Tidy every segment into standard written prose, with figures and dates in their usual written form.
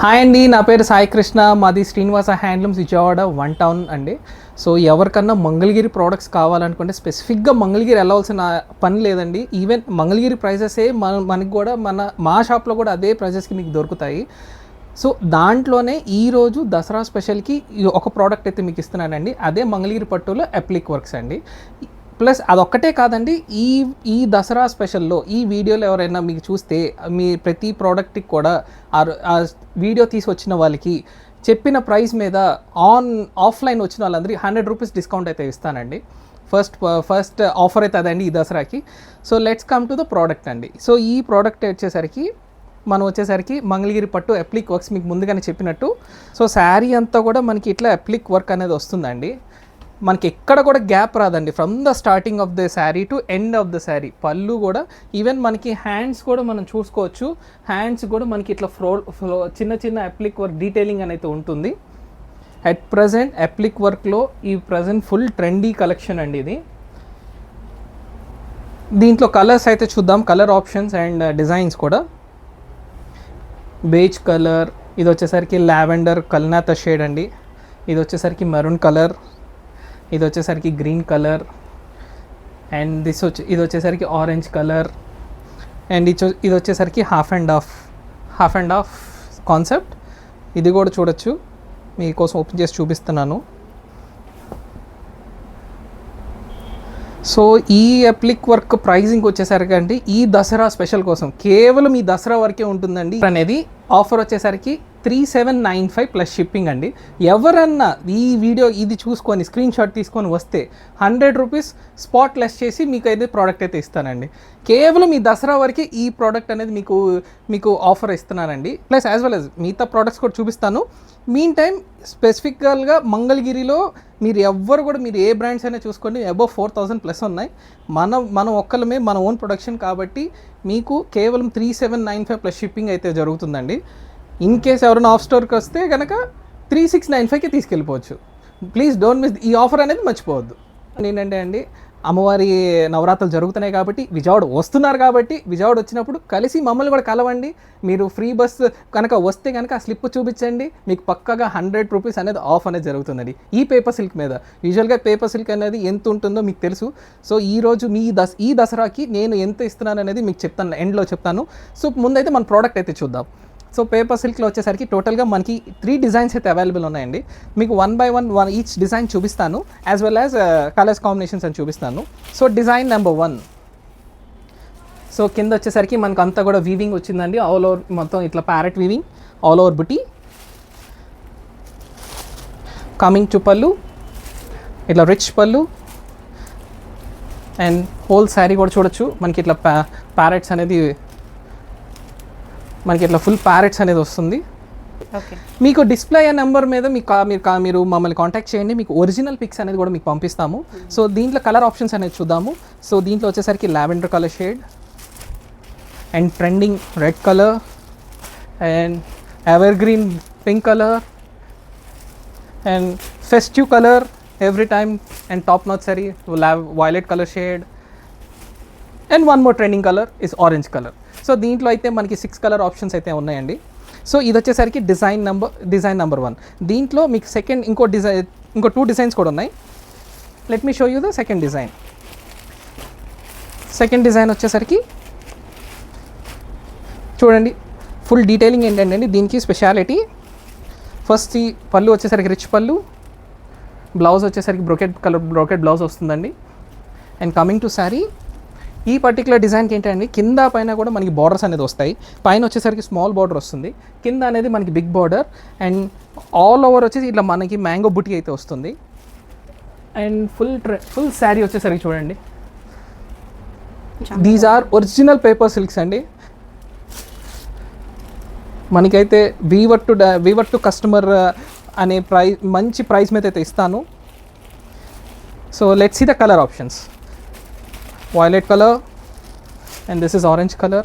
Hi అండి, నా పేరు సాయి కృష్ణ. మాది శ్రీనివాస హ్యాండ్లూమ్స్ విజయవాడ 1 టౌన్ అండి. సో ఎవరికన్నా మంగళగిరి ప్రోడక్ట్స్ కావాలనుకుంటే స్పెసిఫిక్గా మంగళగిరి వెళ్ళాల్సిన పని లేదండి. ఈవెన్ మంగళగిరి ప్రైజెసే మనకి కూడా మా షాప్లో కూడా అదే ప్రైజెస్కి మీకు దొరుకుతాయి. సో దాంట్లోనే ఈరోజు దసరా స్పెషల్కి ఒక ప్రోడక్ట్ అయితే మీకు ఇస్తున్నానండి. అదే మంగళగిరి పట్టులో అప్లిక్ వర్క్స్ అండి. ప్లస్ అదొక్కటే కాదండి, ఈ దసరా స్పెషల్లో ఈ వీడియోలో ఎవరైనా మీకు చూస్తే మీ ప్రతి ప్రోడక్ట్కి కూడా ఆ వీడియో తీసుకొచ్చిన వాళ్ళకి చెప్పిన ప్రైస్ మీద ఆఫ్లైన్ వచ్చిన వాళ్ళందరికీ 100 రూపీస్ డిస్కౌంట్ అయితే ఇస్తానండి. ఫస్ట్ ఆఫర్ అయితే అదండి ఈ దసరాకి. So let's come to the product అండి. సో ఈ ప్రోడక్ట్ వచ్చేసరికి మంగళగిరి పట్టు అప్లిక్ వర్క్స్ మీకు ముందుగానే చెప్పినట్టు. సో శారీ అంతా కూడా మనకి ఇట్లా అప్లిక్ వర్క్ అనేది వస్తుందండి. మనకి ఎక్కడ కూడా గ్యాప్ రాదండి, from the starting of the sari to end of the sari. పళ్ళు కూడా ఈవెన్ మనకి హ్యాండ్స్ కూడా మనం చూసుకోవచ్చు. హ్యాండ్స్ కూడా మనకి ఇట్లా చిన్న చిన్న అప్లిక్ వర్క్ డీటెయిలింగ్ అనేది ఉంటుంది. అట్ ప్రజెంట్ అప్లిక్ వర్క్లో ఈ ప్రజెంట్ ఫుల్ ట్రెండీ కలెక్షన్ అండి ఇది. దీంట్లో కలర్స్ అయితే చూద్దాం, కలర్ ఆప్షన్స్ అండ్ డిజైన్స్ కూడా. బేజ్ కలర్, ఇది వచ్చేసరికి లావెండర్ కల్నాత షేడ్ అండి. ఇది వచ్చేసరికి మెరూన్ కలర్, ఇది వచ్చేసరికి గ్రీన్ కలర్, అండ్ ఇది వచ్చేసరికి ఆరెంజ్ కలర్, అండ్ ఇది వచ్చేసరికి హాఫ్ అండ్ హాఫ్ కాన్సెప్ట్. ఇది కూడా చూడొచ్చు, మీకోసం ఓపెన్ చేసి చూపిస్తున్నాను. సో ఈ అప్లిక్ వర్క్ ప్రైజింగ్ వచ్చేసరికి అండి ఈ దసరా స్పెషల్ కోసం కేవలం ఈ దసరా వరకే ఉంటుందండి అనేది. ఆఫర్ వచ్చేసరికి 3795 ప్లస్ షిప్పింగ్ అండి. ఎవరన్నా ఈ వీడియో ఇది చూసుకొని స్క్రీన్ షాట్ తీసుకొని వస్తే 100 రూపీస్ స్పాట్ లెస్ చేసి మీకు అయితే ప్రోడక్ట్ అయితే ఇస్తానండి. కేవలం ఈ దసరా వరకే ఈ ప్రోడక్ట్ అనేది మీకు ఆఫర్ ఇస్తున్నానండి. ప్లస్ యాజ్ వెల్ యాజ్ మిగతా ప్రోడక్ట్స్ కూడా చూపిస్తాను. మీన్ టైం స్పెసిఫికల్గా మంగళగిరిలో మీరు ఏ బ్రాండ్స్ అయినా చూసుకోండి, అబవ్ 4000 ప్లస్ ఉన్నాయి. మనం ఒక్కలమే మన ఓన్ ప్రొడక్షన్ కాబట్టి మీకు కేవలం 3795 ప్లస్ షిప్పింగ్ అయితే జరుగుతుందండి. ఇన్ కేస్ ఎవరైనా ఆఫ్ స్టోర్కి వస్తే కనుక 3695కి తీసుకెళ్ళిపోవచ్చు. ప్లీజ్ డోంట్ మిస్ ఈ ఆఫర్ అనేది మర్చిపోవద్దు. ఏంటంటే అండి, అమ్మవారి నవరాత్రులు జరుగుతున్నాయి కాబట్టి విజయవాడ వస్తున్నారు కాబట్టి విజయవాడ వచ్చినప్పుడు కలిసి మమ్మల్ని కూడా కలవండి. మీరు ఫ్రీ బస్ కనుక వస్తే కనుక ఆ స్లిప్ చూపించండి, మీకు పక్కగా 100 రూపీస్ అనేది ఆఫ్ అనేది జరుగుతుందండి ఈ పేపర్ సిల్క్ మీద. యూజువల్గా పేపర్ సిల్క్ అనేది ఎంత ఉంటుందో మీకు తెలుసు. సో ఈరోజు ఈ దసరాకి నేను ఎంత ఇస్తున్నాను అనేది మీకు చెప్తాను, ఎండ్లో చెప్తాను. సో ముందైతే మన ప్రోడక్ట్ అయితే చూద్దాం. సో పేపర్ సిల్క్లో వచ్చేసరికి టోటల్గా మనకి 3 డిజైన్స్ అయితే అవైలబుల్ ఉన్నాయండి. మీకు 1 by 1 ఈచ్ డిజైన్ చూపిస్తాను, as well as colours combinations అని చూపిస్తాను. So design number 1. సో కింద వచ్చేసరికి మనకు అంతా కూడా వీవింగ్ వచ్చిందండి, ఆల్ ఓవర్ మొత్తం ఇట్లా parrot weaving all over buti. Coming to పళ్ళు, ఇట్లా రిచ్ పళ్ళు అండ్ హోల్ శారీ కూడా చూడొచ్చు. మనకి ఇట్లా ప్యారెట్స్ అనేది మనకి ఇట్లా ఫుల్ ప్యారెట్స్ అనేది వస్తుంది. మీకు డిస్ప్లే అయ్యే నెంబర్ మీద మీరు మమ్మల్ని కాంటాక్ట్ చేయండి, మీకు ఒరిజినల్ పిక్స్ అనేది కూడా మీకు పంపిస్తాము. సో దీంట్లో కలర్ ఆప్షన్స్ అనేది చూద్దాము. సో దీంట్లో వచ్చేసరికి lavender colour shade and trending red colour and ever green pink colour and festive colour every time and top notch sorry violet colour shade and one more trending colour is orange colour. So దీంట్లో అయితే మనకి 6 colour options అయితే ఉన్నాయండి. So ఇది వచ్చేసరికి design number 1. దీంట్లో మీకు ఇంకో 2 డిజైన్స్ కూడా ఉన్నాయి. Let me show you the second design వచ్చేసరికి చూడండి, ఫుల్ డీటెయిలింగ్ ఏంటంటే దీనికి స్పెషాలిటీ. ఫస్ట్ ఈ పళ్ళు వచ్చేసరికి రిచ్ పళ్ళు, బ్లౌజ్ వచ్చేసరికి బ్రోకెట్ బ్లౌజ్ వస్తుందండి. అండ్ కమింగ్ టు శారీ, ఈ పర్టికులర్ డిజైన్కి ఏంటంటే కింద పైన కూడా మనకి బార్డర్స్ అనేది వస్తాయి. పైన వచ్చేసరికి స్మాల్ బార్డర్ వస్తుంది, కింద అనేది మనకి big border and all over వచ్చేసి ఇట్లా మనకి మ్యాంగో బుటీ అయితే వస్తుంది. అండ్ ఫుల్ శారీ వచ్చేసరికి చూడండి, these are original paper silks అండి. మనకైతే వీవర్ టు కస్టమర్ అనే మంచి ప్రైస్ మీద అయితే ఇస్తాను. So let's see the colour options. Violet color and this is orange color,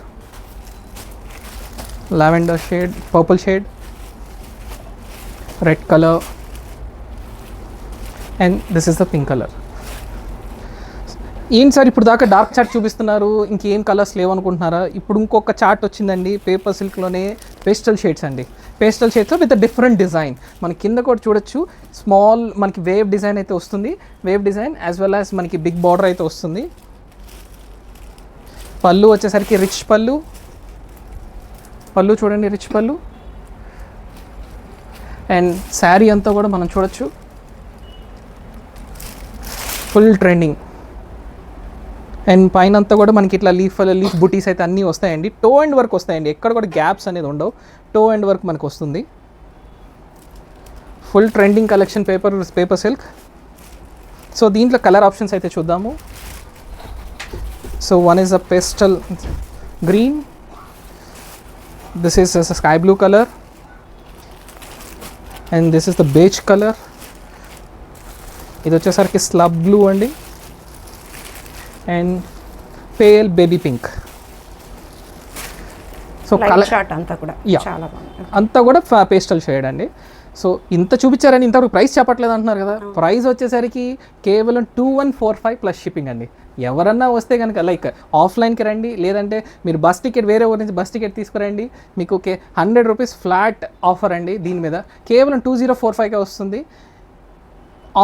lavender shade, purple shade, red color and this is the pink color. ఏంటి sir ఇప్పుడు దాకా డార్క్ చార్ట్ చూపిస్తున్నారు, ఇంకేం కలర్స్ లేవనుకుంటున్నారా? ఇప్పుడు ఇంకొక చార్ట్ వచ్చిందండి పేపర్ సిల్క్లోనే, pastel shades అండి. పేస్టల్ షేడ్స్లో విత్ డిఫరెంట్ డిజైన్. మన కింద కూడా చూడొచ్చు స్మాల్ మనకి వేవ్ డిజైన్ అయితే వస్తుంది, wave design as well as మనకి బిగ్ బార్డర్ అయితే వస్తుంది. పళ్ళు వచ్చేసరికి రిచ్ పళ్ళు చూడండి, రిచ్ పళ్ళు. అండ్ శారీ అంతా కూడా మనం చూడొచ్చు ఫుల్ ట్రెండింగ్. అండ్ పైన అంతా కూడా మనకి ఇట్లా లీఫ్ బుటీస్ అయితే అన్నీ వస్తాయండి. టో అండ్ వర్క్ వస్తాయండి, ఎక్కడ కూడా గ్యాప్స్ అనేది ఉండవు. టో అండ్ వర్క్ మనకు వస్తుంది. Full trending collection paper silk. So దీంట్లో కలర్ ఆప్షన్స్ అయితే చూద్దాము. So one is a pastel green, this is a sky blue colour, and this is the beige colour. ఇది వచ్చేసరికి స్లబ్ బ్లూ అండి, and pale baby pink. So colour అంతా కూడా pastel shade అండి. So ఇంత చూపించారని ఇంతవరకు ప్రైస్ చెప్పట్లేదు అంటున్నారు కదా. ప్రైస్ వచ్చేసరికి కేవలం 2145 ప్లస్ షిప్పింగ్ అండి. ఎవరన్నా వస్తే కనుక లైక్ ఆఫ్లైన్కి రండి, లేదంటే మీరు బస్ టికెట్ వేరే ఊరి నుంచి బస్ టికెట్ తీసుకురండి, మీకు 100 రూపీస్ ఫ్లాట్ ఆఫర్ అండి. దీని మీద కేవలం 2045కే వస్తుంది.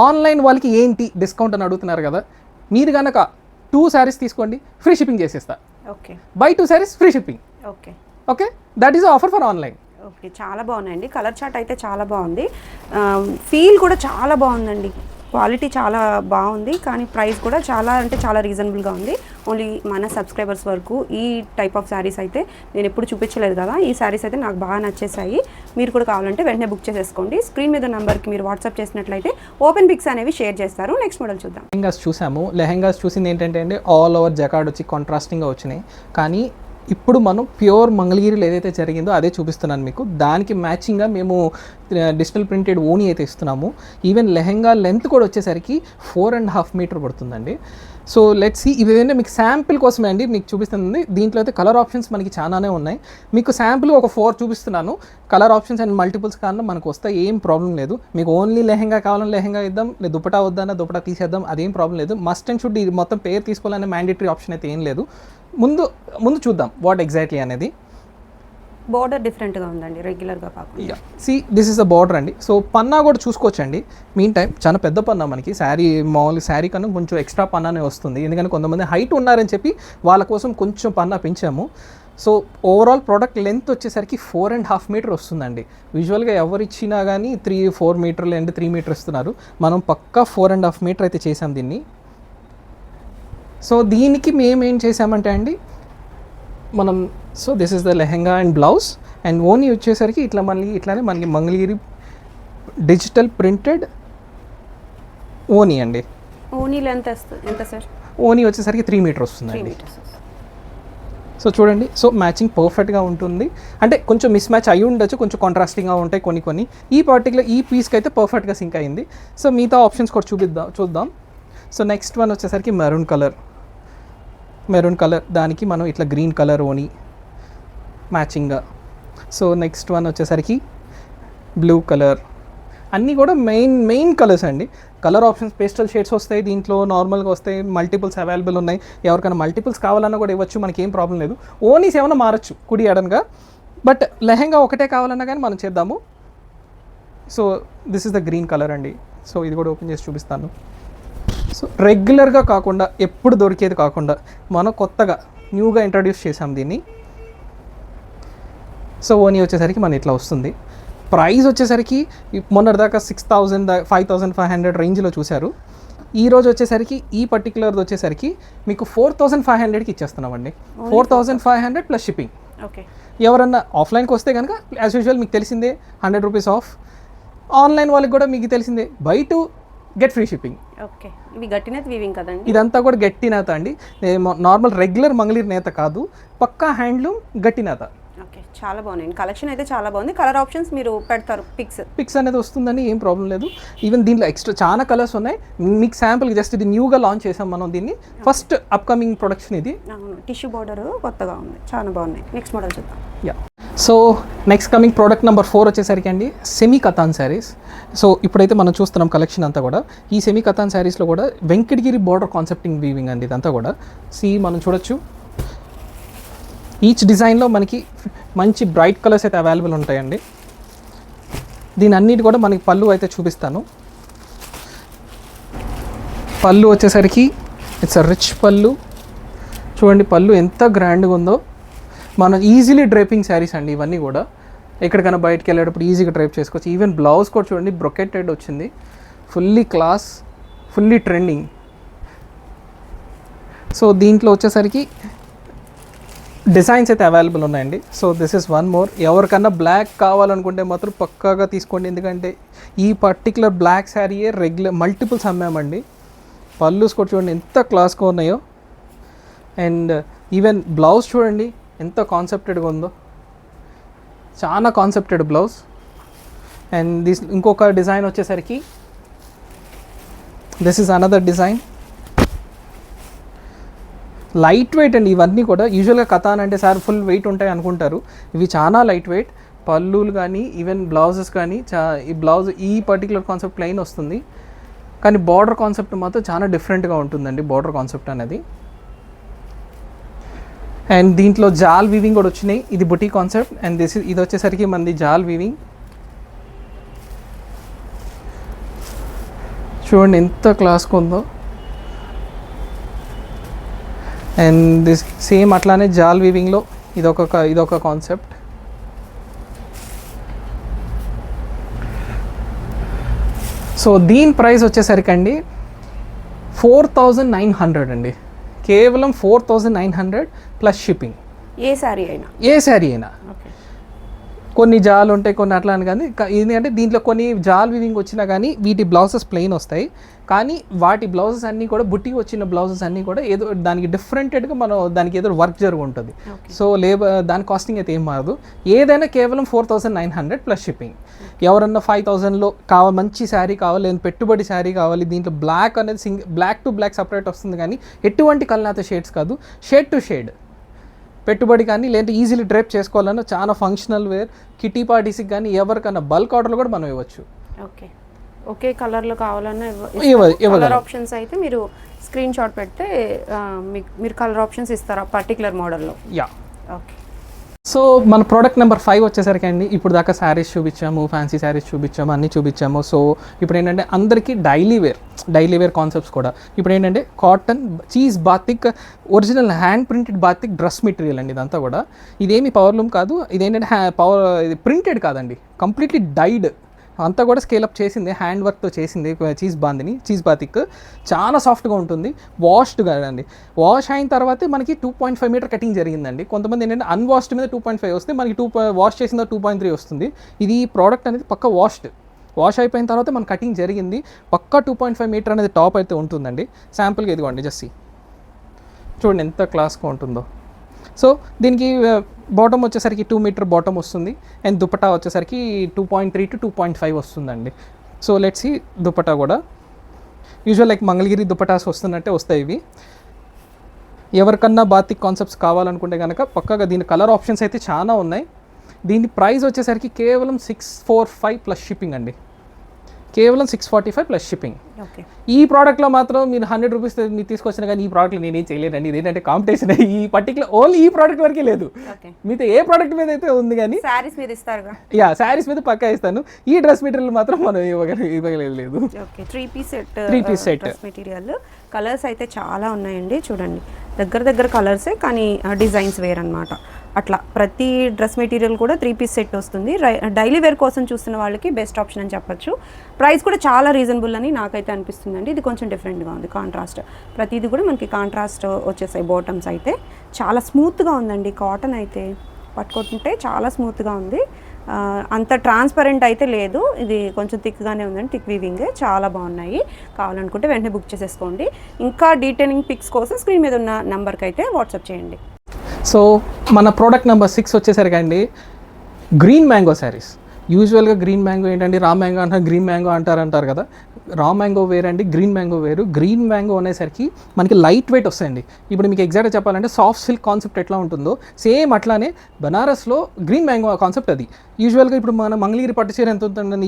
ఆన్లైన్ వాళ్ళకి ఏంటి డిస్కౌంట్ అని అడుగుతున్నారు కదా, మీరు కనుక 2 శారీస్ తీసుకోండి, ఫ్రీ షిప్పింగ్ చేసేస్తా. Okay, by 2 saris free shipping. Okay okay, that is offer for online. Okay, చాలా బాగున్నాయండి. కలర్ చార్ట్ అయితే చాలా బాగుంది, ఫీల్ కూడా చాలా బాగుందండి, క్వాలిటీ చాలా బాగుంది. కానీ ప్రైస్ కూడా చాలా అంటే చాలా రీజనబుల్గా ఉంది. ఓన్లీ మన సబ్స్క్రైబర్స్ వరకు ఈ టైప్ ఆఫ్ శారీస్ అయితే నేను ఎప్పుడు చూపించలేదు కదా. ఈ శారీస్ అయితే నాకు బాగా నచ్చేసాయి. మీరు కూడా కావాలంటే వెంటనే బుక్ చేసేసుకోండి. స్క్రీన్ మీద నెంబర్కి మీరు వాట్సాప్ చేసినట్లయితే ఓపెన్ పిక్స్ అనేవి షేర్ చేస్తారు. నెక్స్ట్ మోడల్ చూద్దాం. లెహెంగాస్ చూసాము. లెహెంగాస్ చూసింది ఏంటంటే అండి, ఆల్ ఓవర్ జకార్డ్ వచ్చి కాంట్రాస్టింగ్గా వచ్చినాయి. కానీ ఇప్పుడు మనం ప్యూర్ మంగళగిరిలో ఏదైతే జరిగిందో అదే చూపిస్తున్నాను మీకు. దానికి మ్యాచింగ్గా మేము డిజిటల్ ప్రింటెడ్ ఓనీ అయితే ఇస్తున్నాము. ఈవెన్ లెహెంగా లెంత్ కూడా వచ్చేసరికి 4.5 మీటర్ పడుతుందండి. సో లెట్స్ సీ, ఇవేంటే మీకు శాంపిల్ కోసమే అండి మీకు చూపిస్తుంది. దీంట్లో అయితే కలర్ ఆప్షన్స్ మనకి చాలానే ఉన్నాయి. మీకు శాంపిల్ ఒక 4 చూపిస్తున్నాను. కలర్ ఆప్షన్స్ అండ్ మల్టిపుల్స్ కారణం మనకు వస్తే ఏం ప్రాబ్లం లేదు. మీకు ఓన్లీ లెహెంగా కావాలని లెహెంగా ఇద్దాం, లేదు దుపటా వద్దన్నా దుపటా తీసేద్దాం, అదేం ప్రాబ్లం లేదు. మస్ట్ అండ్ షుడ్ ఇది మొత్తం పేరు తీసుకోవాలనే మ్యాండేటరీ ఆప్షన్ అయితే ఏం లేదు. ముందు చూద్దాం వాట్ ఎగ్జాక్ట్లీ అనేది. బార్డర్ డిఫరెంట్గా ఉందండి, రెగ్యులర్గా కాకుండా. See this is the border అండి. సో పన్నా కూడా చూసుకోవచ్చండి. మీన్ టైం చాలా పెద్ద పన్నా మనకి మామూలు శారీ కన్నా కొంచెం ఎక్స్ట్రా పన్నానే వస్తుంది. ఎందుకంటే కొంతమంది హైట్ ఉన్నారని చెప్పి వాళ్ళ కోసం కొంచెం పన్నా పెంచాము. సో ఓవరాల్ ప్రోడక్ట్ లెంత్ వచ్చేసరికి 4.5 మీటర్ వస్తుందండి. యూజువల్గా ఎవరు ఇచ్చినా కానీ 3-4 మీటర్లు అండ్ 3 మీటర్ ఇస్తున్నారు. మనం పక్కా 4.5 మీటర్ అయితే చేసాం దీన్ని. సో దీనికి మేము ఏం చేసామంటే అండి, మనం so this is the lehenga and blouse, and ఓనీ వచ్చేసరికి ఇట్లానే మనకి మంగళగిరి డిజిటల్ ప్రింటెడ్ ఓనీ అండి. ఓనీ లెంత్ ఎంత సార్? ఓనీ వచ్చేసరికి 3 మీటర్ వస్తుందండి. సో చూడండి, సో మ్యాచింగ్ పర్ఫెక్ట్గా ఉంటుంది. అంటే కొంచెం మిస్ మ్యాచ్ అయ్యి ఉండొచ్చు, కొంచెం కాంట్రాస్టింగ్గా ఉంటాయి కొన్ని. ఈ పర్టికులర్ ఈ పీస్కి అయితే పర్ఫెక్ట్గా సింక్ అయింది. సో మిగతా ఆప్షన్స్ కూడా చూద్దాం. సో నెక్స్ట్ వన్ వచ్చేసరికి మెరూన్ కలర్, దానికి మనం ఇట్లా గ్రీన్ కలర్ ఓనీ మ్యాచింగ్గా. సో నెక్స్ట్ వన్ వచ్చేసరికి బ్లూ కలర్. అన్నీ కూడా మెయిన్ కలర్స్ అండి. కలర్ ఆప్షన్స్ పేస్టల్ షేడ్స్ వస్తాయి, దీంట్లో నార్మల్గా వస్తాయి, మల్టిపుల్స్ అవైలబుల్ ఉన్నాయి. ఎవరికైనా మల్టిపుల్స్ కావాలన్నా కూడా ఇవ్వచ్చు, మనకి ఏం ప్రాబ్లం లేదు. ఓనీస్ ఏమైనా మారచ్చు కుడి ఎడన్గా, బట్ లెహెంగా ఒకటే కావాలన్నా కానీ మనం చేద్దాము. So this is the green colour అండి. సో ఇది కూడా ఓపెన్ చేసి చూపిస్తాను. సో రెగ్యులర్గా కాకుండా, ఎప్పుడు దొరికేది కాకుండా మనం కొత్తగా న్యూగా ఇంట్రడ్యూస్ చేసాం దీన్ని. సో ఓనీ వచ్చేసరికి మన ఇట్లా వస్తుంది. ప్రైస్ వచ్చేసరికి మొన్నటిదాకా 6,000 5,500 రేంజ్లో చూశారు. ఈరోజు వచ్చేసరికి ఈ పర్టికులర్ది వచ్చేసరికి మీకు 4,500కి ఇచ్చేస్తున్నామండి. 4,500 ప్లస్ షిప్పింగ్. ఓకే, ఎవరన్నా ఆఫ్లైన్కి వస్తే కనుక యాజ్ యూజువల్ మీకు తెలిసిందే 100 రూపీస్ ఆఫ్. ఆన్లైన్ వాళ్ళకి కూడా మీకు తెలిసిందే by 2 get free shipping. Okay, ఇవి గట్టి నేత వీవింగ్ కదండి? ఇదంతా కూడా గట్టి నేత అండి, నార్మల్ రెగ్యులర్ మంగళగిరి నేత కాదు, పక్కా హ్యాండ్లూమ్ గట్టి నేత. ఓకే, చాలా బాగున్నాయి. కలెక్షన్ అయితే చాలా బాగుంది. కలర్ ఆప్షన్స్ మీరు పెడతారు, పిక్స్ అనేది వస్తుందని ఏం ప్రాబ్లం లేదు. ఈవెన్ దీంట్లో ఎక్స్ట్రా చాలా కలర్స్ ఉన్నాయి. మీకు శాంపుల్ జస్ట్ ఇది న్యూగా లాంచ్ చేసాం మనం దీన్ని, ఫస్ట్ అప్కమింగ్ ప్రొడక్షన్ ఇది. టిష్యూ బార్డర్ కొత్తగా ఉంది, చాలా బాగున్నాయి. నెక్స్ట్ మోడల్ చూద్దాం. Yeah, so next coming product number 4 వచ్చేసరికి అండి సెమీ కతాన్ శారీస్. సో ఇప్పుడైతే మనం చూస్తున్నాం కలెక్షన్ అంతా కూడా. ఈ సెమీ కతాన్ శారీస్లో కూడా వెంకటగిరి బార్డర్ కాన్సెప్టింగ్ వీవింగ్ అండి ఇదంతా కూడా. మనం చూడొచ్చు ఈచ్ డిజైన్లో మనకి మంచి బ్రైట్ కలర్స్ అయితే అవైలబుల్ ఉంటాయండి. దీని అన్నిటి కూడా మనకి పళ్ళు అయితే చూపిస్తాను. పళ్ళు వచ్చేసరికి ఇట్స్ అ రిచ్ పళ్ళు. చూడండి పళ్ళు ఎంత గ్రాండ్గా ఉందో. మనం ఈజీలీ డ్రైపింగ్ శారీస్ అండి ఇవన్నీ కూడా. ఎక్కడికైనా బయటకు వెళ్ళేటప్పుడు ఈజీగా డ్రైప్ చేసుకోవచ్చు. ఈవెన్ బ్లౌజ్ కూడా చూడండి బ్రొకెటెడ్ వచ్చింది. Fully class, fully trending. So దీంట్లో వచ్చేసరికి డిజైన్స్ అయితే అవైలబుల్ ఉన్నాయండి. So this is one more. ఎవరికన్నా బ్లాక్ కావాలనుకుంటే మాత్రం పక్కాగా తీసుకోండి, ఎందుకంటే ఈ పర్టికులర్ బ్లాక్ శారీయే మల్టిపుల్స్ అమ్మామండి. పళ్ళుస్ కూడా చూడండి ఎంత క్లాస్గా ఉన్నాయో. అండ్ ఈవెన్ బ్లౌజ్ చూడండి ఎంత కాన్సెప్టెడ్గా ఉందో. చాలా కాన్సెప్టెడ్ బ్లౌజ్. అండ్ దిస్ ఇంకొక డిజైన్ వచ్చేసరికి this is another design. Light weight అండి ఇవన్నీ కూడా. యూజువల్గా కథాన్ అంటే సార్ ఫుల్ వెయిట్ ఉంటాయి అనుకుంటారు, ఇవి చాలా లైట్ వెయిట్. పళ్ళులు కానీ ఈవెన్ బ్లౌజెస్ కానీ ఈ బ్లౌజ్ ఈ పర్టికులర్ కాన్సెప్ట్ ప్లెయిన్ వస్తుంది, కానీ బార్డర్ కాన్సెప్ట్ మాత్రం చాలా డిఫరెంట్గా ఉంటుందండి బార్డర్ కాన్సెప్ట్ అనేది. అండ్ దీంట్లో జాల్ వీవింగ్ కూడా వచ్చినాయి. ఇది బుటీ కాన్సెప్ట్. అండ్ ఇది వచ్చేసరికి మనది జాల్ వీవింగ్. చూడండి ఎంత క్లాస్గా ఉందో. అండ్ దిస్ సేమ్ అట్లానే జాల్ వీవింగ్లో ఇదొక కాన్సెప్ట్. సో దీని ప్రైస్ వచ్చేసరికి అండి 4900 అండి. కేవలం 4900 ప్లస్ షిప్పింగ్. ఏ శారీ అయినా కొన్ని జాలు ఉంటాయి, కొన్ని అట్లా అని. కానీ ఎందుకంటే దీంట్లో కొన్ని జాల్ వివింగ్ వచ్చినా కానీ వీటి బ్లౌజెస్ ప్లెయిన్ వస్తాయి, కానీ వాటి బ్లౌజెస్ అన్నీ కూడా బుట్టి వచ్చిన బ్లౌజెస్ అన్నీ కూడా ఏదో దానికి డిఫరెంటెడ్గా దానికి ఏదో వర్క్ జరుగు ఉంటుంది. సో దాని కాస్టింగ్ అయితే ఏం మారదు. ఏదైనా కేవలం 4900 ప్లస్ షిప్పింగ్. ఎవరన్నా 5000లో మంచి శారీ కావాలి, లేదా పెట్టుబడి శారీ కావాలి, దీంట్లో బ్లాక్ అనేది బ్లాక్ టు బ్లాక్ సపరేట్ వస్తుంది, కానీ ఎటువంటి కలర్ షేడ్స్ కాదు, షేడ్ టు షేడ్ పెట్టుబడి కానీ, లేదంటే ఈజీలీ డ్రైప్ చేసుకోవాలన్నా చాలా ఫంక్షనల్ వేర్, కిటీ పార్టీస్కి కానీ ఎవరికన్నా బల్క్ ఆర్డర్లో కూడా మనం ఇవ్వచ్చు. ఓకే కలర్లో కావాలన్నా కలర్ ఆప్షన్స్ అయితే మీరు స్క్రీన్ షాట్ పెడితే మీరు కలర్ ఆప్షన్స్ ఇస్తారా పర్టికులర్ మోడల్లో? యా. ఓకే. సో మన ప్రోడక్ట్ నెంబర్ 5 వచ్చేసరికి అండి, ఇప్పుడు దాకా శారీస్ చూపించాము, ఫ్యాన్సీ శారీస్ చూపించాము, అన్నీ చూపించాము. సో ఇప్పుడు ఏంటంటే అందరికీ డైలీ వేర్ కాన్సెప్ట్స్ కూడా. ఇప్పుడు ఏంటంటే cotton cheese batik original hand printed batik dress material అండి ఇదంతా కూడా. ఇదేమి పవర్లూమ్ కాదు, ఇదేంటంటే ఇది ప్రింటెడ్ కాదండి, కంప్లీట్లీ డైడ్ అంతా కూడా స్కేలప్ చేసింది, హ్యాండ్ వర్క్తో చేసింది చీజ్ బాతిక్. చాలా సాఫ్ట్గా ఉంటుంది, వాష్డ్ కాదండి. వాష్ అయిన తర్వాతే మనకి 2.5 మీటర్ కటింగ్ జరిగిందండి. కొంతమంది ఏంటంటే అన్వాష్డ్ మీద 2.5 వస్తే మనకి వాష్ చేసిన 2.3 వస్తుంది. ఇది ప్రోడక్ట్ అనేది పక్క వాష్ అయిపోయిన తర్వాత మన కటింగ్ జరిగింది. పక్క 2.5 మీటర్ అనేది టాప్ అయితే ఉంటుందండి. శాంపుల్గా ఇదిగోండి జస్ట్ చూడండి ఎంత క్లాస్గా ఉంటుందో. సో దీనికి బాటమ్ వచ్చేసరికి 2 మీటర్ బాటమ్ వస్తుంది. అండ్ దుపట్టా వచ్చేసరికి 2.3 to 2.5 వస్తుందండి. సో లెట్స్ సీ దుపట్టా కూడా యూజువల్ లైక్ మంగళగిరి దుపటాస్ వస్తున్నట్టే వస్తాయి ఇవి. ఎవరికన్నా బాతిక్ కాన్సెప్ట్స్ కావాలనుకుంటే కనుక పక్కగా దీని కలర్ ఆప్షన్స్ అయితే చాలా ఉన్నాయి. దీని ప్రైస్ వచ్చేసరికి కేవలం 645 ప్లస్ షిప్పింగ్ అండి. కేవలం 645 ప్లస్ షిప్పింగ్. ఈ ప్రోడక్ట్లో మాత్రం మీరు 100 రూపీస్ మీరు తీసుకొచ్చినా కానీ ఈ ప్రోడక్ట్లో నేనేం చేయలేదండి. ఇదేంటంటే కాంపిటీషన్ ఈ పర్టికులర్ ఓన్లీ ఈ ప్రోడక్ట్ వరకే లేదు, మీతో ఏ ప్రోడక్ట్ మీద అయితే ఉంది కానీ శారీస్ మీద ఇస్తారు. శారీస్ మీద పక్కా ఇస్తాను. ఈ డ్రెస్ మెటీరియల్ మాత్రం మనం ఇవ్వలేదు. 3 piece set dress material. Colours అయితే చాలా ఉన్నాయండి. చూడండి దగ్గర కలర్సే, కానీ డిజైన్స్ వేర్ అనమాట. అట్లా ప్రతి డ్రెస్ మెటీరియల్ కూడా 3 పీస్ సెట్ వస్తుంది. డైలీ వేర్ కోసం చూస్తున్న వాళ్ళకి బెస్ట్ ఆప్షన్ అని చెప్పొచ్చు. ప్రైస్ కూడా చాలా రీజనబుల్ అని నాకైతే అనిపిస్తుందండి. ఇది కొంచెం డిఫరెంట్గా ఉంది, కాంట్రాస్ట్. ప్రతిదీ కూడా మనకి కాంట్రాస్ట్ వచ్చేసాయి. బాటమ్స్ అయితే చాలా స్మూత్గా ఉందండి. కాటన్ అయితే పట్టుకుంటే చాలా స్మూత్గా ఉంది. అంత ట్రాన్స్పరెంట్ అయితే లేదు, ఇది కొంచెం థిక్గానే ఉందండి. థిక్ వీవింగ్ చాలా బాగున్నాయి. కావాలనుకుంటే వెంటనే బుక్ చేసేసుకోండి. ఇంకా డీటెయిలింగ్ పిక్స్ కోసం స్క్రీన్ మీద ఉన్న నెంబర్కి అయితే వాట్సాప్ చేయండి. సో మన ప్రోడక్ట్ నెంబర్ 6 వచ్చేసరికి అండి గ్రీన్ మ్యాంగో శారీస్. యూజువల్గా గ్రీన్ మ్యాంగో ఏంటండి, రా మ్యాంగో అంటారు, గ్రీన్ మ్యాంగో అంటారు కదా. రా మ్యాంగో వేరు అండి, గ్రీన్ మ్యాంగో వేరు. గ్రీన్ మ్యాంగో అనేసరికి మనకి లైట్ వెయిట్ వస్తాయండి. ఇప్పుడు మీకు ఎగ్జాక్ట్గా చెప్పాలంటే సాఫ్ట్ సిల్క్ కాన్సెప్ట్ ఎట్లా ఉంటుందో సేమ్ అట్లానే బనారస్లో గ్రీన్ మ్యాంగో కాన్సెప్ట్ అది. యూజువల్గా ఇప్పుడు మన మంగళగిరి పట్టు చీర ఎంత ఉంటుందండి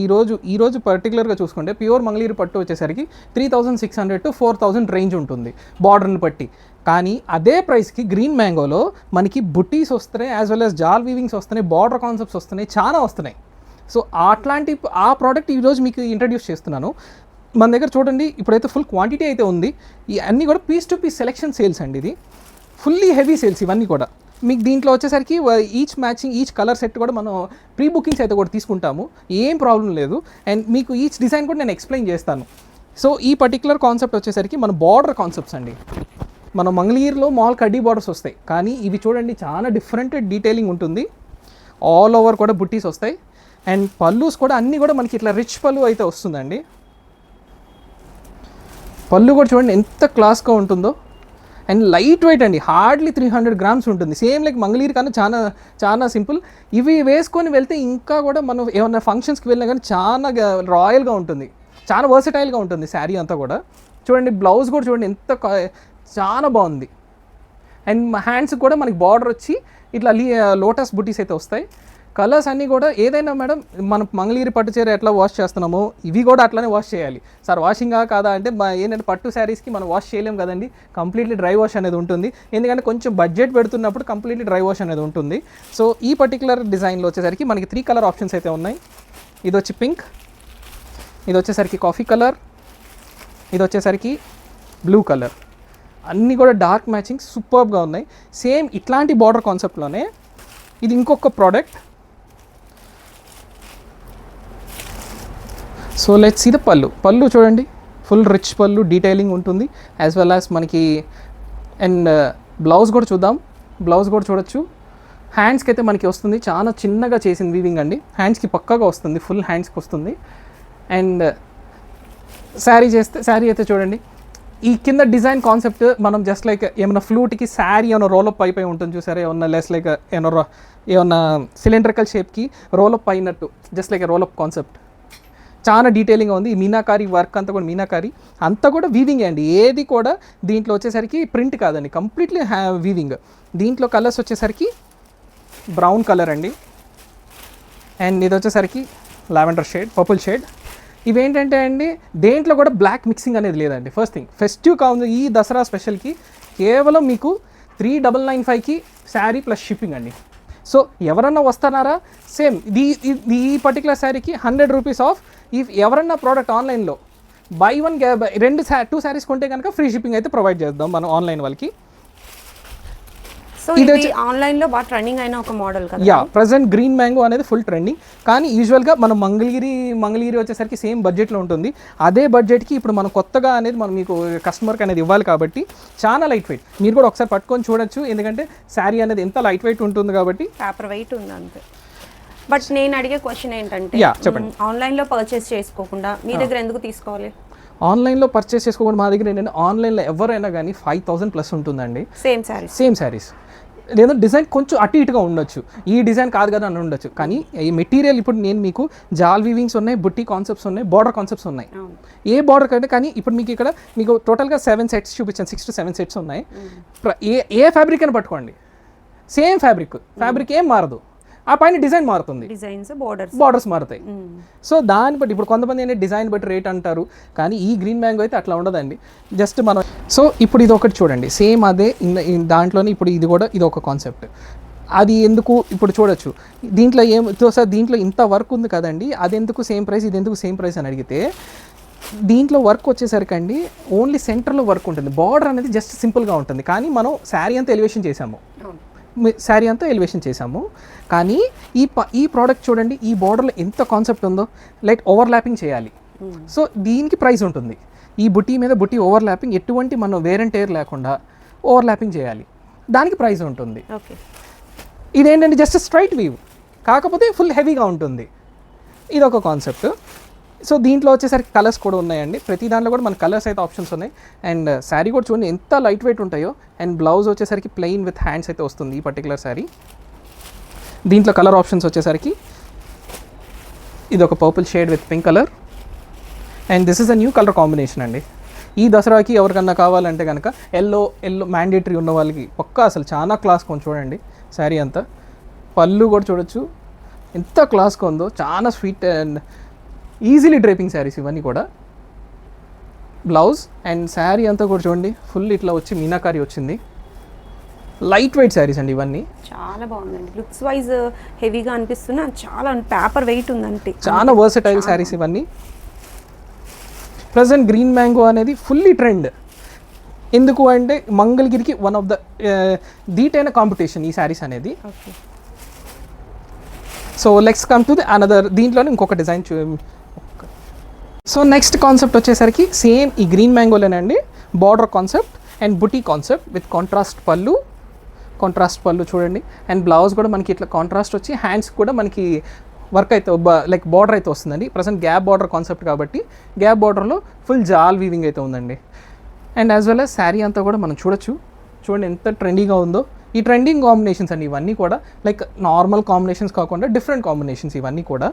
ఈరోజు పర్టికులర్గా చూసుకుంటే ప్యూర్ మంగళగిరి పట్టు వచ్చేసరికి 3600 to 4000 రేంజ్ ఉంటుంది బార్డర్ని బట్టి. కానీ అదే ప్రైస్కి గ్రీన్ మ్యాంగోలో మనకి బుటీస్ వస్తున్నాయి, యాజ్ వెల్ యాజ్ జాల్ వీవింగ్స్ వస్తున్నాయి, బార్డర్ కాన్సెప్ట్స్ వస్తున్నాయి, చాలా వస్తున్నాయి. సో అట్లాంటి ఆ ప్రోడక్ట్ ఈరోజు మీకు ఇంట్రడ్యూస్ చేస్తున్నాను. మన దగ్గర చూడండి ఇప్పుడైతే ఫుల్ క్వాంటిటీ అయితే ఉంది. ఈ అన్నీ కూడా piece to piece selection sales అండి. ఇది ఫుల్లీ హెవీ సేల్స్ ఇవన్నీ కూడా. మీకు దీంట్లో వచ్చేసరికి each matching each colour set కూడా మనం ప్రీ బుకింగ్స్ అయితే కూడా తీసుకుంటాము, ఏం ప్రాబ్లం లేదు. అండ్ మీకు ఈచ్ డిజైన్ కూడా నేను ఎక్స్ప్లెయిన్ చేస్తాను. సో ఈ పర్టికులర్ కాన్సెప్ట్ వచ్చేసరికి మన బార్డర్ కాన్సెప్ట్స్ అండి. మన మంగళగిరిలో మాల్ కడ్డీ బార్డర్స్ వస్తాయి, కానీ ఇవి చూడండి చాలా డిఫరెంట్ డీటెయిలింగ్ ఉంటుంది. ఆల్ ఓవర్ కూడా బుట్టీస్ వస్తాయి. అండ్ పల్లూస్ కూడా అన్నీ కూడా మనకి ఇట్లా రిచ్ పళ్ళు అయితే వస్తుందండి. పళ్ళు కూడా చూడండి ఎంత క్లాస్గా ఉంటుందో. అండ్ లైట్ వెయిట్ అండి, హార్డ్లీ 300 grams ఉంటుంది. సేమ్ లైక్ మంగళగిరి కన్నా చాలా చాలా సింపుల్. ఇవి వేసుకొని వెళ్తే ఇంకా కూడా మనం ఏమన్నా ఫంక్షన్స్కి వెళ్ళినా కానీ చాలా రాయల్గా ఉంటుంది, చాలా వర్సటైల్గా ఉంటుంది శారీ అంతా కూడా. చూడండి బ్లౌజ్ కూడా చూడండి ఎంత చాలా బాగుంది. అండ్ హ్యాండ్స్ కూడా మనకి బార్డర్ వచ్చి ఇట్లా లోటస్ బుటీస్ అయితే వస్తాయి. కలర్స్ అన్నీ కూడా ఏదైనా మేడం మనం మంగళగిరి పట్టు చీర ఎట్లా వాష్ చేస్తున్నామో ఇవి కూడా అట్లానే వాష్ చేయాలి. సార్ వాషింగా కాదా అంటే ఏంటంటే పట్టు శారీస్కి మనం వాష్ చేయలేం కదండి, కంప్లీట్లీ డ్రై వాష్ అనేది ఉంటుంది. ఎందుకంటే కొంచెం బడ్జెట్ పెడుతున్నప్పుడు కంప్లీట్లీ డ్రై వాష్ అనేది ఉంటుంది. సో ఈ పర్టికులర్ డిజైన్లో వచ్చేసరికి మనకి 3 కలర్ ఆప్షన్స్ అయితే ఉన్నాయి. ఇది వచ్చి పింక్, ఇది వచ్చేసరికి కాఫీ కలర్, ఇది వచ్చేసరికి బ్లూ కలర్. అన్నీ కూడా డార్క్ మ్యాచింగ్ సూపర్గా ఉన్నాయి. సేమ్ ఇట్లాంటి బార్డర్ కాన్సెప్ట్లోనే ఇది ఇంకొక product. So let's see the pallu చూడండి, ఫుల్ రిచ్ పళ్ళు డీటెయిలింగ్ ఉంటుంది. యాజ్ వెల్ యాజ్ మనకి అండ్ బ్లౌజ్ కూడా చూద్దాం. బ్లౌజ్ కూడా చూడొచ్చు. హ్యాండ్స్కి అయితే మనకి వస్తుంది చాలా చిన్నగా చేసింది వీవింగ్ అండి. హ్యాండ్స్కి పక్కాగా వస్తుంది, ఫుల్ హ్యాండ్స్కి వస్తుంది. అండ్ శారీ అయితే చూడండి, ఈ కింద డిజైన్ కాన్సెప్ట్ మనం జస్ట్ లైక్ ఏమైనా ఫ్లూట్కి శారీ ఏమైనా రోలప్ అయిపోయి ఉంటుంది చూసారా, ఏమన్నా లెస్ లైక్ ఏమన్నా సిలిండ్రికల్ షేప్కి రోలప్ అయినట్టు, జస్ట్ లైక్ రోలప్ కాన్సెప్ట్. చాలా డీటెయిలింగ్గా ఉంది. ఈ మీనాకారి వర్క్ అంతా కూడా మీనాకారి అంతా కూడా వీవింగ్ అండి. ఏది కూడా దీంట్లో వచ్చేసరికి ప్రింట్ కాదండి, కంప్లీట్లీ వీవింగ్. దీంట్లో కలర్స్ వచ్చేసరికి బ్రౌన్ కలర్ అండి. అండ్ ఇది వచ్చేసరికి లావెండర్ షేడ్, పర్పుల్ షేడ్. ఇవేంటంటే అండి దేంట్లో కూడా బ్లాక్ మిక్సింగ్ అనేది లేదండి. ఫస్ట్ థింగ్ ఫెస్టివ్ కావాలి ఈ దసరా స్పెషల్కి కేవలం మీకు 3995కి శారీ ప్లస్ షిప్పింగ్ అండి. సో ఎవరన్నా వస్తున్నారా సేమ్ ఈ పర్టికులర్ శారీకి 100 రూపీస్ ఆఫ్. ఎవరన్నా ప్రోడక్ట్ ఆన్లైన్లో బై 2 శారీస్ కొంటే కనుక ఫ్రీ షిప్పింగ్ అయితే ప్రొవైడ్ చేద్దాం మనం ఆన్లైన్ వాళ్ళకి. సో ఇది ఆన్లైన్లో బాగా ట్రెండింగ్ అయిన ఒక మోడల్ కదా. యా, ప్రజెంట్ గ్రీన్ మ్యాంగో అనేది ఫుల్ ట్రెండింగ్. కానీ యూజువల్గా మనం మంగళగిరి వచ్చేసరికి సేమ్ బడ్జెట్లో ఉంటుంది. అదే బడ్జెట్కి ఇప్పుడు మనం కొత్తగా అనేది మనం మీకు కస్టమర్కి అనేది ఇవ్వాలి కాబట్టి చాలా లైట్ వెయిట్. మీరు కూడా ఒకసారి పట్టుకొని చూడొచ్చు, ఎందుకంటే శారీ అనేది ఎంత లైట్ వెయిట్ ఉంటుంది కాబట్టి. పేపర్ వెయిట్ ఉంది అంతే. బట్ నేను అడిగే క్వశ్చన్ ఏంటంటే, చెప్పండి, ఆన్లైన్లో పర్చేస్ చేసుకోకుండా మీ దగ్గర ఎందుకు తీసుకోవాలి? ఆన్లైన్లో పర్చేస్ చేసుకోకుండా మా దగ్గర ఏంటంటే ఆన్లైన్లో ఎవరైనా కానీ 5000+ ఉంటుందండి సేమ్ శారీస్. లేదా డిజైన్ కొంచెం అటు ఇటుగా ఉండొచ్చు, ఈ డిజైన్ కాదు కదా అని ఉండొచ్చు. కానీ ఈ మెటీరియల్ ఇప్పుడు నేను మీకు జాల్ వీవింగ్స్ ఉన్నాయి, బుట్టి కాన్సెప్ట్స్ ఉన్నాయి, బార్డర్ కాన్సెప్ట్స్ ఉన్నాయి. ఏ బార్డర్ కంటే కానీ ఇప్పుడు మీకు ఇక్కడ మీకు టోటల్గా 7 సెట్స్ చూపించాను, 6 to 7 సెట్స్ ఉన్నాయి. ఏ ఫ్యాబ్రిక్ అని పట్టుకోండి, సేమ్ ఫ్యాబ్రిక్ ఏం మారదు, ఆ పైన డిజైన్ మారుతుంది, బార్డర్స్ మారుతాయి. సో దాన్ని బట్టి ఇప్పుడు కొంతమంది ఏంటంటే డిజైన్ బట్టి రేట్ అంటారు, కానీ ఈ గ్రీన్ మ్యాంగో అయితే అట్లా ఉండదండి. జస్ట్ మనం సో ఇప్పుడు ఇది ఒకటి చూడండి, సేమ్ అదే దాంట్లోనే ఇప్పుడు ఇది ఒక కాన్సెప్ట్. అది ఎందుకు ఇప్పుడు చూడొచ్చు, దీంట్లో సార్ దీంట్లో ఇంత వర్క్ ఉంది కదండి, అది ఎందుకు సేమ్ ప్రైస్, ఇది ఎందుకు సేమ్ ప్రైస్ అని అడిగితే, దీంట్లో వర్క్ వచ్చేసరికి అండి ఓన్లీ సెంటర్లో వర్క్ ఉంటుంది, బార్డర్ అనేది జస్ట్ సింపుల్గా ఉంటుంది. కానీ మనం శారీ అంతా ఎలివేషన్ చేసాము. కానీ ఈ ప్రోడక్ట్ చూడండి, ఈ బార్డర్లో ఎంత కాన్సెప్ట్ ఉందో, లైక్ ఓవర్లాపింగ్ చేయాలి. సో దీనికి ప్రైస్ ఉంటుంది. ఈ బుట్టి మీద బుట్టి ఓవర్లాపింగ్, ఎటువంటి మనం వేర్ అండ్ టేర్ లేకుండా ఓవర్లాపింగ్ చేయాలి, దానికి ప్రైస్ ఉంటుంది. ఇదేంటంటే జస్ట్ స్ట్రైట్ వీవ్, కాకపోతే ఫుల్ హెవీగా ఉంటుంది. ఇది ఒక కాన్సెప్ట్. సో దీంట్లో వచ్చేసరికి కలర్స్ కూడా ఉన్నాయండి. ప్రతి దాంట్లో కూడా మన కలర్స్ అయితే ఆప్షన్స్ ఉన్నాయి. అండ్ శారీ కూడా చూడండి ఎంత లైట్ వెయిట్ ఉంటాయో. అండ్ బ్లౌజ్ వచ్చేసరికి ప్లెయిన్ విత్ హ్యాండ్స్ అయితే వస్తుంది ఈ పర్టికులర్ శారీ. దీంట్లో కలర్ ఆప్షన్స్ వచ్చేసరికి ఇది ఒక purple shade with pink colour. And this is a new colour combination అండి. ఈ దసరాకి ఎవరికన్నా కావాలంటే కనుక ఎల్లో మ్యాండేటరీ ఉన్న వాళ్ళకి పక్కా అసలు చాలా క్లాస్గా ఉంది. చూడండి శారీ అంతా, పళ్ళు కూడా చూడొచ్చు ఎంత క్లాస్గా ఉందో, చాలా స్వీట్ అండ్ ఈజీలీ డ్రైపింగ్ శారీస్ ఇవన్నీ కూడా. బ్లౌజ్ అండ్ శారీ అంతా కూడా చూడండి ఫుల్ ఇట్లా వచ్చి మీనాకారి వచ్చింది. లైట్ వెయిట్ శారీస్ అండి ఇవన్నీ. చాలా బాగుందండి, లుక్స్ వైజ్ హెవీగా అనిపిస్తున్నా, చాలా పేపర్ వెయిట్ ఉందంటే చాలా వర్సటైల్ శారీస్ ఇవన్నీ. ప్రజెంట్ గ్రీన్ మ్యాంగో అనేది ఫుల్లీ ట్రెండ్. ఎందుకు అంటే మంగళగిరికి వన్ ఆఫ్ ద దీటైన కాంపిటీషన్ ఈ శారీస్ అనేది. Okay, so let's come to the another, దీంట్లోనే ఇంకొక డిజైన్ సో నెక్స్ట్ కాన్సెప్ట్ వచ్చేసరికి సేమ్ ఈ green మ్యాంగోలేనండి, border concept and buti concept with contrast పళ్ళు చూడండి. అండ్ బ్లౌజ్ కూడా మనకి ఇట్లా కాంట్రాస్ట్ వచ్చి హ్యాండ్స్ కూడా మనకి వర్క్ అయితే లైక్ బార్డర్ అయితే వస్తుందండి. ప్రజెంట్ గ్యాప్ బార్డర్ కాన్సెప్ట్ కాబట్టి గ్యాప్ బార్డర్లో ఫుల్ జాల్ వీవింగ్ అయితే ఉందండి. And as well as sari అంతా కూడా మనం చూడండి ఎంత ట్రెండీగా ఉందో. ఈ ట్రెండింగ్ కాంబినేషన్స్ అండి ఇవన్నీ కూడా, లైక్ నార్మల్ కాంబినేషన్స్ కాకుండా డిఫరెంట్ కాంబినేషన్స్ ఇవన్నీ కూడా.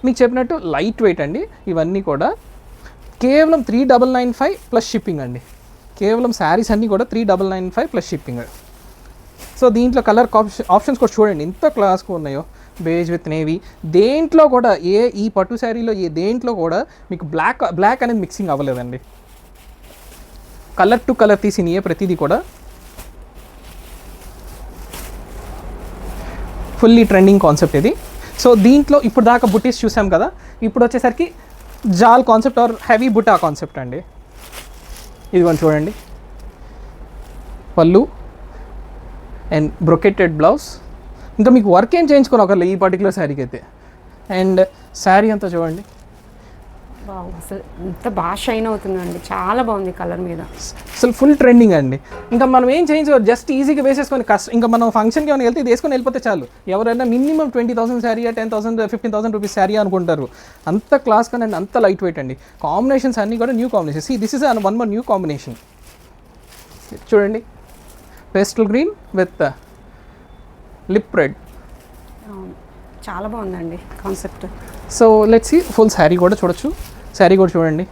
మీకు చెప్పినట్టు లైట్ వెయిట్ అండి ఇవన్నీ కూడా. కేవలం 3995 ప్లస్ షిప్పింగ్ అండి. కేవలం శారీస్ అన్నీ కూడా 3995 ప్లస్ షిప్పింగ్. సో దీంట్లో కలర్ ఆప్షన్స్ కూడా చూడండి ఎంత క్లాస్గా ఉన్నాయో. బేజ్ విత్ నేవీ, దేంట్లో కూడా ఈ పట్టు శారీలో దేంట్లో కూడా మీకు బ్లాక్ అనేది మిక్సింగ్ అవ్వలేదండి. కలర్ టు కలర్ తీసినయే ప్రతిదీ కూడా. ఫుల్లీ ట్రెండింగ్ కాన్సెప్ట్ ఇది. సో దీంట్లో ఇప్పుడు దాకా బుటీస్ చూసాం కదా, ఇప్పుడు వచ్చేసరికి జాల్ కాన్సెప్ట్ ఆర్ హెవీ బుటా కాన్సెప్ట్ అండి. ఇదిగోండి చూడండి, పళ్ళు అండ్ బ్రొకెటెడ్ బ్లౌజ్. ఇంకా మీకు వర్క్ ఏం చేయించుకోను ఒకళ్ళు ఈ పర్టికులర్ శారీకి అయితే. అండ్ శారీ అంతా చూడండి, అసలు ఎంత బాగా షైన్ అవుతుందండి, చాలా బాగుంది కలర్ మీద. అసలు ఫుల్ ట్రెండింగ్ అండి. ఇంకా మనం ఏం చేయించుకోవాలి, జస్ట్ ఈజీగా వేసేసుకొని ఇంకా మనం ఫంక్షన్కి ఏమైనా వెళ్తే ఇది వేసుకొని వెళ్ళిపోతే చాలు. ఎవరైనా మినిమం 20,000 శారీ 10,000 15,000 రూపీస్ శారీ అనుకుంటారు. అంత క్లాస్ కానీ అంత లైట్ వెయిట్ అండి. కాంబినేషన్స్ అన్నీ కూడా new combinations. This is one more new combination. చూడండి, pastel green with lip red. చాలా బాగుందండి concept. So let's see full sari కూడా చూడొచ్చు. శారీ కూడా చూడండి,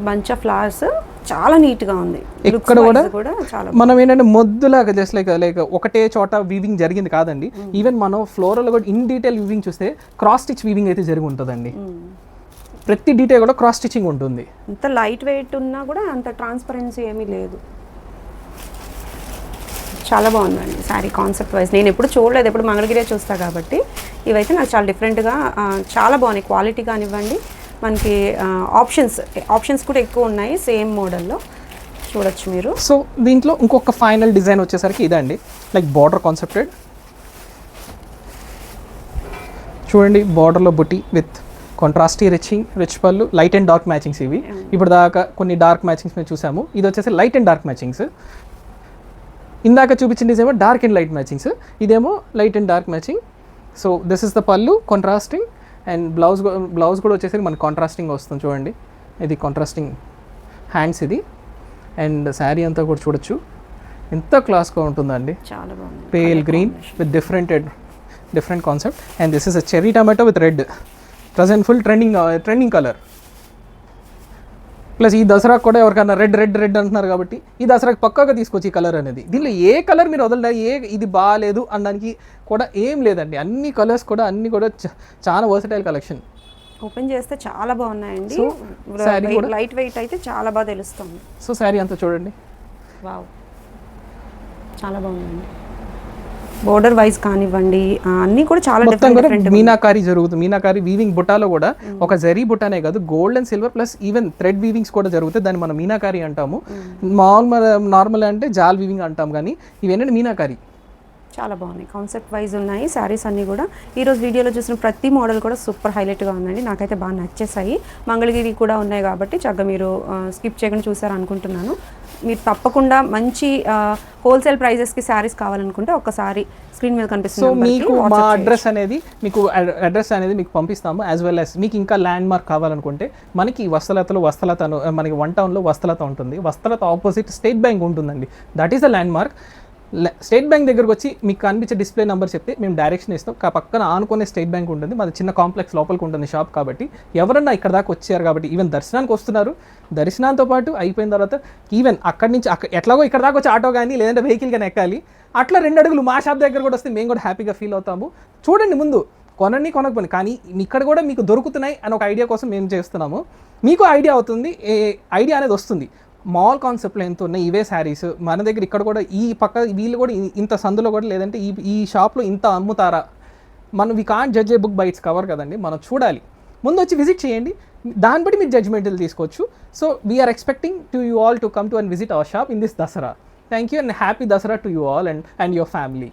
బంచ్ ఆఫ్ ఫ్లవర్స్ చాలా నీట్గా ఉంది. ఇక్కడ కూడా మనం ఏంటంటే మొద్దులాగా జస్ట్ లైక్ ఒకటే చోట వీవింగ్ జరిగింది కాదండి. ఈవెన్ మనం ఫ్లోరల్ కూడా ఇన్ డీటెయిల్ వీవింగ్ చూస్తే క్రాస్ స్టిచ్ వీవింగ్ అయితే జరిగి ఉంటుందండి. ప్రతి డీటెయిల్ కూడా క్రాస్ స్టిచ్చింగ్ ఉంటుంది. అంత లైట్ వెయిట్ ఉన్నా కూడా అంత ట్రాన్స్పరెన్సీ ఏమీ లేదు. చాలా బాగుందండి శారీ కాన్సెప్ట్ వైజ్. నేను ఎప్పుడు చూడలేదు, ఎప్పుడు మంగళగిరే చూస్తా కాబట్టి ఇవైతే నాకు చాలా డిఫరెంట్గా చాలా బాగున్నాయి. క్వాలిటీ కానివ్వండి, మనకి ఆప్షన్స్ కూడా ఎక్కువ ఉన్నాయి సేమ్ మోడల్లో చూడొచ్చు మీరు. సో దీంట్లో ఇంకొక ఫైనల్ డిజైన్ వచ్చేసరికి ఇదండి, లైక్ బార్డర్ కాన్సెప్టెడ్. చూడండి, బార్డర్లో బుటీ విత్ కాంట్రాస్టీ రిచ్ పళ్ళు, లైట్ అండ్ డార్క్ మ్యాచింగ్స్ ఇవి. ఇప్పుడు దాకా కొన్ని డార్క్ మ్యాచింగ్స్ మేము చూసాము, ఇది వచ్చేసి లైట్ అండ్ డార్క్ మ్యాచింగ్స్. ఇందాక చూపించింది ఏమో డార్క్ అండ్ లైట్ మ్యాచింగ్స్, ఇదేమో light and dark matching. So this is the పళ్ళు కాంట్రాస్టింగ్. అండ్ బ్లౌజ్ కూడా వచ్చేసరికి మనకి కాంట్రాస్టింగ్ వస్తుంది. చూడండి, ఇది కాంట్రాస్టింగ్ హ్యాండ్స్ ఇది. అండ్ శారీ అంతా కూడా చూడొచ్చు ఎంత క్లాస్గా ఉంటుందండి. చాలా బాగుంది, pale green with different concept. And this is a cherry tomato with red. Present full trending colour. Plus ఈ దసరాకు కూడా ఎవరికైనా రెడ్ అంటున్నారు కాబట్టి ఈ దసరాకి పక్కాగా తీసుకోవచ్చు ఈ కలర్ అనేది. దీనిలో ఏ కలర్ మీరు వదలడా, ఇది బాగాలేదు అనడానికి కూడా ఏం లేదండి. అన్ని కలర్స్ కూడా చాలా వర్సటైల్ కలెక్షన్. ఓపెన్ చేస్తే చాలా బాగున్నాయండి. లైట్ వెయిట్ అయితే చాలా బాగా తెలుస్తుంది. సో శారీ అంతా చూడండి, వావ్ చాలా బాగుందండి. బోర్డర్ వైజ్ కానివ్వండి అన్నీ కూడా చాలా డిఫరెంట్. మీనాకారీ జరుగుతుంది. మీనాకారీ వీవింగ్ బుట్టాలో కూడా ఒక జరీ బుట్టానే కాదు, gold and silver plus even thread weavings కూడా జరుగుతాయి. దాన్ని మనం మీనాకారీ అంటాము. నార్మల్ అంటే జాల్ వీవింగ్ అంటాం, కానీ ఇవేంటంటే మీనాకారీ. చాలా బాగున్నాయి, కాన్సెప్ట్ వైజ్ ఉన్నాయి శారీస్ అన్నీ కూడా. ఈరోజు వీడియోలో చూసిన ప్రతి మోడల్ కూడా సూపర్ హైలైట్గా ఉందండి. నాకైతే బాగా నచ్చేసాయి. మంగళగిరి కూడా ఉన్నాయి కాబట్టి చక్కగా మీరు స్కిప్ చేయకుండా చూసారు అనుకుంటున్నాను. మీరు తప్పకుండా మంచి హోల్సేల్ ప్రైజెస్కి శారీస్ కావాలనుకుంటే ఒక్కసారి స్క్రీన్ మీద కనిపిస్తుంది. సో మీకు మా అడ్రస్ అనేది మీకు పంపిస్తాము. యాజ్ వెల్ యాజ్ మీకు ఇంకా ల్యాండ్ మార్క్ కావాలనుకుంటే మనకి వస్తలత మనకి 1 టౌన్లో వస్తలత ఉంటుంది. వస్తలత ఆపోజిట్ స్టేట్ బ్యాంక్ ఉంటుందండి. That is the land mark. State bank దగ్గరకు వచ్చి మీకు కనిపించే డిస్ప్లే నెంబర్ చెప్తే మేము డైరెక్షన్ ఇస్తాం. పక్కన ఆనుకునే స్టేట్ బ్యాంక్ ఉంటుంది. మాది చిన్న కాంప్లెక్స్ లోపలికి ఉంటుంది షాప్ కాబట్టి. ఎవరన్నా ఇక్కడ దాకా వచ్చారు కాబట్టి ఈవెన్ దర్శనానికి వస్తున్నారు, దర్శనంతో పాటు అయిపోయిన తర్వాత ఈవెన్ అక్కడి నుంచి ఎట్లాగో ఇక్కడ దాకా వచ్చి ఆటో కానీ లేదంటే వెహికల్ కానీ ఎక్కాలి, అట్లా 2 అడుగులు మా షాప్ దగ్గర కూడా వస్తే మేము కూడా హ్యాపీగా ఫీల్ అవుతాము. చూడండి, ముందు కొనకపోయి కానీ ఇక్కడ కూడా మీకు దొరుకుతున్నాయి అని ఒక ఐడియా కోసం మేము చేస్తున్నాము. మీకు ఐడియా అవుతుంది, ఐడియా అనేది వస్తుంది. మాల్ కాన్సెప్ట్లో ఎంత ఉన్నాయి ఇవే శారీస్ మన దగ్గర ఇక్కడ కూడా ఈ పక్క వీళ్ళు కూడా ఇంత సందులో కూడా లేదంటే ఈ షాప్లో ఇంత అమ్ముతారా, మనం we can't judge a book by its cover కదండి, మనం చూడాలి. ముందు వచ్చి విజిట్ చేయండి, దాన్ని బట్టి మీరు జడ్జ్మెంట్లు తీసుకోవచ్చు. So we're expecting to you all to come to and visit our shop in this Dasara. Thank you and happy Dasara to you all and your family.